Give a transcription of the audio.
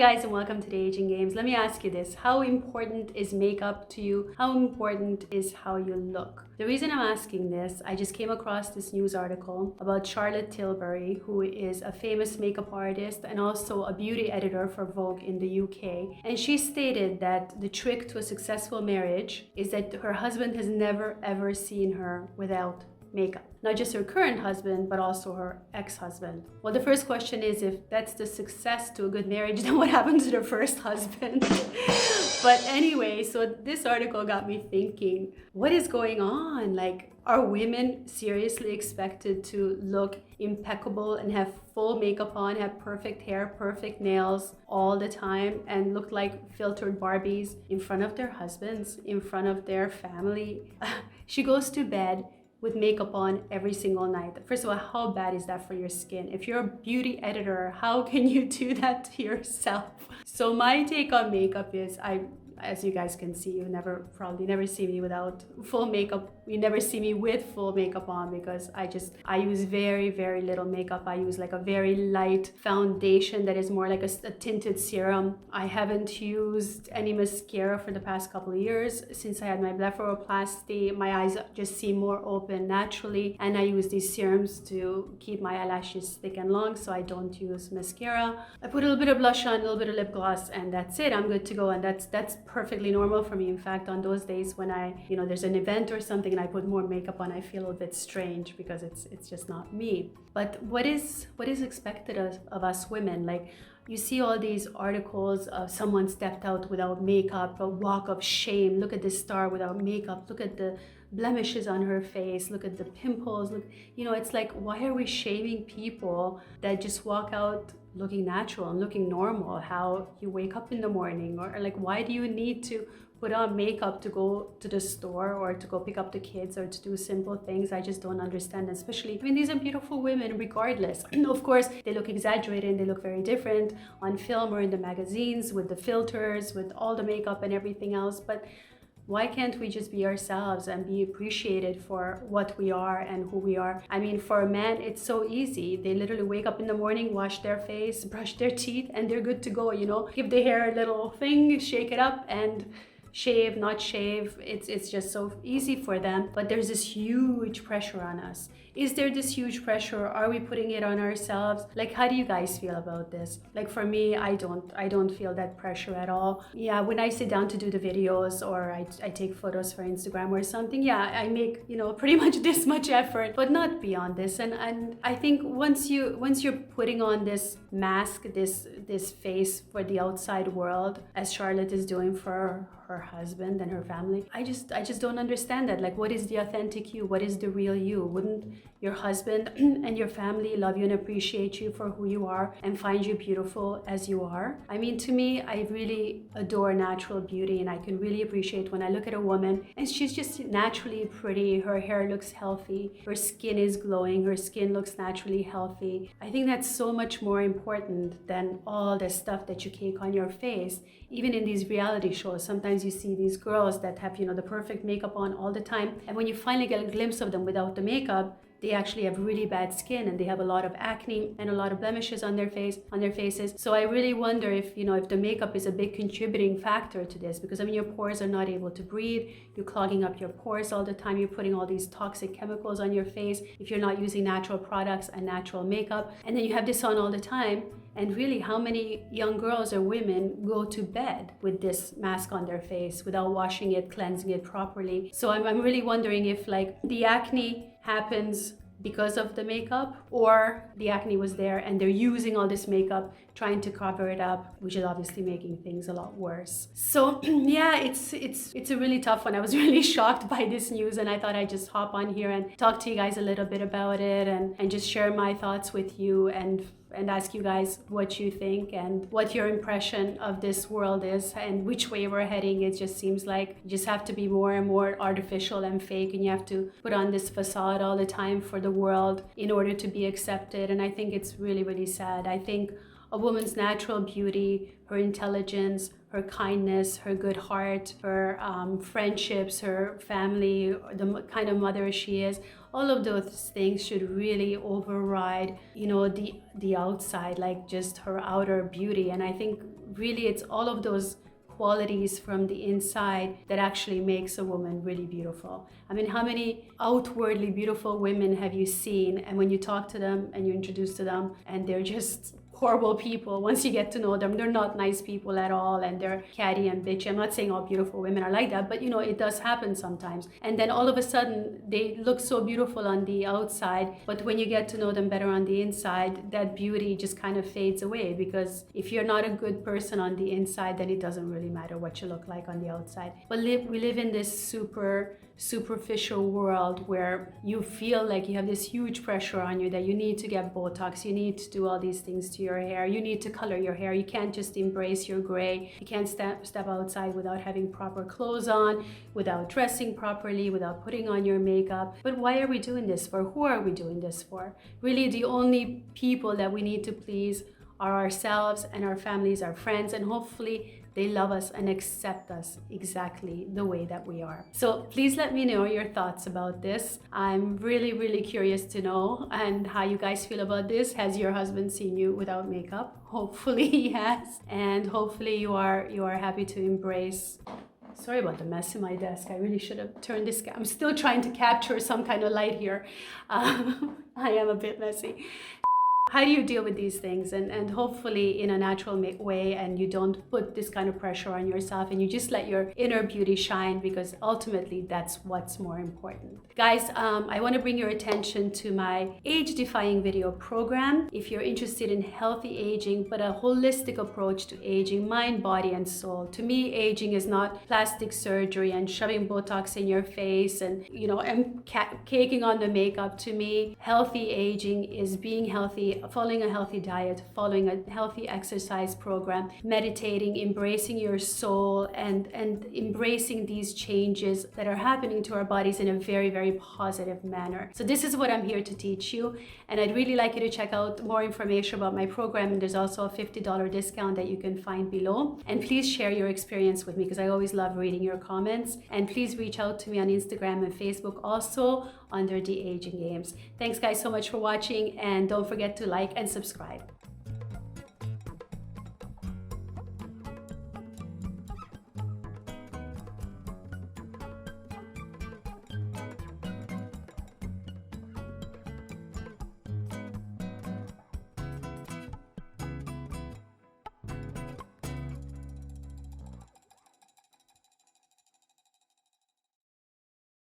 Guys, and welcome to the Aging Games. Let me ask you this. How important is makeup to you? How important is how you look? The reason I'm asking this, I just came across this news article about Charlotte Tilbury, who is a famous makeup artist and also a beauty editor for Vogue in the UK. And she stated that the trick to a successful marriage is that her husband has never ever seen her without makeup. Not just her current husband, but also her ex-husband. Well, the first question is, if that's the success to a good marriage, then what happened to the first husband? But anyway, so this article got me thinking, what is going on? Like, are women seriously expected to look impeccable and have full makeup on, have perfect hair, perfect nails all the time, and look like filtered Barbies in front of their husbands, in front of their family? She goes to bed with makeup on every single night. First of all, how bad is that for your skin? If you're a beauty editor, how can you do that to yourself? So my take on makeup is, as you guys can see, you probably never see me without full makeup. You never see me with full makeup on because I use very, very little makeup. I use like a very light foundation that is more like a tinted serum. I haven't used any mascara for the past couple of years. Since I had my blepharoplasty, my eyes just seem more open naturally, and I use these serums to keep my eyelashes thick and long, so I don't use mascara. I put a little bit of blush on, a little bit of lip gloss, and that's it. I'm good to go, and that's perfectly normal for me. In fact, on those days when there's an event or something and I put more makeup on, I feel a little bit strange because it's just not me. But what is expected of us women? Like, you see all these articles of someone stepped out without makeup, a walk of shame. Look at this star without makeup. Look at the blemishes on her face. Look at the pimples. Look, it's like, why are we shaming people that just walk out looking natural and looking normal? How you wake up in the morning, or like, why do you need to put on makeup to go to the store or to go pick up the kids or to do simple things? I just don't understand. Especially, these are beautiful women regardless. Of course, they look exaggerated and they look very different on film or in the magazines with the filters, with all the makeup and everything else. But why can't we just be ourselves and be appreciated for what we are and who we are? For a man, it's so easy. They literally wake up in the morning, wash their face, brush their teeth, and they're good to go, Give the hair a little thing, shake it up, and shave, not shave. It's just so easy for them. But there's this huge pressure on us. Is there this huge pressure? Are we putting it on ourselves? Like, how do you guys feel about this? Like, for me, I don't feel that pressure at all. Yeah, when I sit down to do the videos or I take photos for Instagram or something, yeah, I make, pretty much this much effort, but not beyond this. And I think once you're putting on this mask, this face for the outside world, as Charlotte is doing for her husband and her family, I just don't understand that. Like, what is the authentic you? What is the real you? Wouldn't your husband and your family love you and appreciate you for who you are and find you beautiful as you are? To me, I really adore natural beauty, and I can really appreciate when I look at a woman and she's just naturally pretty, her hair looks healthy, her skin is glowing, her skin looks naturally healthy. I think that's so much more important than all the stuff that you cake on your face. Even in these reality shows, sometimes you see these girls that have, the perfect makeup on all the time, and when you finally get a glimpse of them without the makeup, they actually have really bad skin and they have a lot of acne and a lot of blemishes on their faces. So I really wonder if the makeup is a big contributing factor to this, because your pores are not able to breathe, you're clogging up your pores all the time, you're putting all these toxic chemicals on your face if you're not using natural products and natural makeup, and then you have this on all the time. And really, how many young girls or women go to bed with this mask on their face without washing it, cleansing it properly? So I'm really wondering if, like, the acne happens because of the makeup, or the acne was there and they're using all this makeup trying to cover it up, which is obviously making things a lot worse. So yeah, it's a really tough one. I was really shocked by this news, and I thought I'd just hop on here and talk to you guys a little bit about it and just share my thoughts with you and ask you guys what you think and what your impression of this world is and which way we're heading. It just seems like you just have to be more and more artificial and fake, and you have to put on this facade all the time for the world in order to be accepted. And I think it's really, really sad. I think a woman's natural beauty, her intelligence, her kindness, her good heart, her friendships, her family, the kind of mother she is, all of those things should really override, the outside, like just her outer beauty. And I think really it's all of those qualities from the inside that actually makes a woman really beautiful. I mean, how many outwardly beautiful women have you seen, and when you talk to them and you introduce to them and they're just horrible people, once you get to know them, they're not nice people at all, and they're catty and bitchy. I'm not saying all beautiful women are like that, but you know, it does happen sometimes. And then all of a sudden they look so beautiful on the outside, but when you get to know them better on the inside, that beauty just kind of fades away, because if you're not a good person on the inside, then it doesn't really matter what you look like on the outside. But we live in this superficial world where you feel like you have this huge pressure on you that you need to get Botox, you need to do all these things to your hair, you need to color your hair, you can't just embrace your gray, you can't step outside without having proper clothes on, without dressing properly, without putting on your makeup. But why are we doing this for? Who are we doing this for? Really, the only people that we need to please are ourselves and our families, our friends, and hopefully they love us and accept us exactly the way that we are. So please let me know your thoughts about this. I'm really curious to know and how you guys feel about this. Has your husband seen you without makeup? Hopefully he has, and hopefully you are happy to embrace. Sorry about the mess in my desk. I really should have turned this. I'm still trying to capture some kind of light here. I am a bit messy. How do you deal with these things, and hopefully in a natural way, and you don't put this kind of pressure on yourself, and you just let your inner beauty shine, because ultimately that's what's more important. Guys, I want to bring your attention to my Age-Defying video program. If you're interested in healthy aging, but a holistic approach to aging, mind, body, and soul. To me, aging is not plastic surgery and shoving Botox in your face and, you know, and caking on the makeup. To me, healthy aging is being healthy, following a healthy diet, following a healthy exercise program, meditating, embracing your soul, and embracing these changes that are happening to our bodies in a very positive manner. So this is what I'm here to teach you, and I'd really like you to check out more information about my program, and there's also a $50 discount that you can find below. And please share your experience with me, because I always love reading your comments. And please reach out to me on Instagram and Facebook, also under the Aging Games. Thanks guys so much for watching, and don't forget to like and subscribe.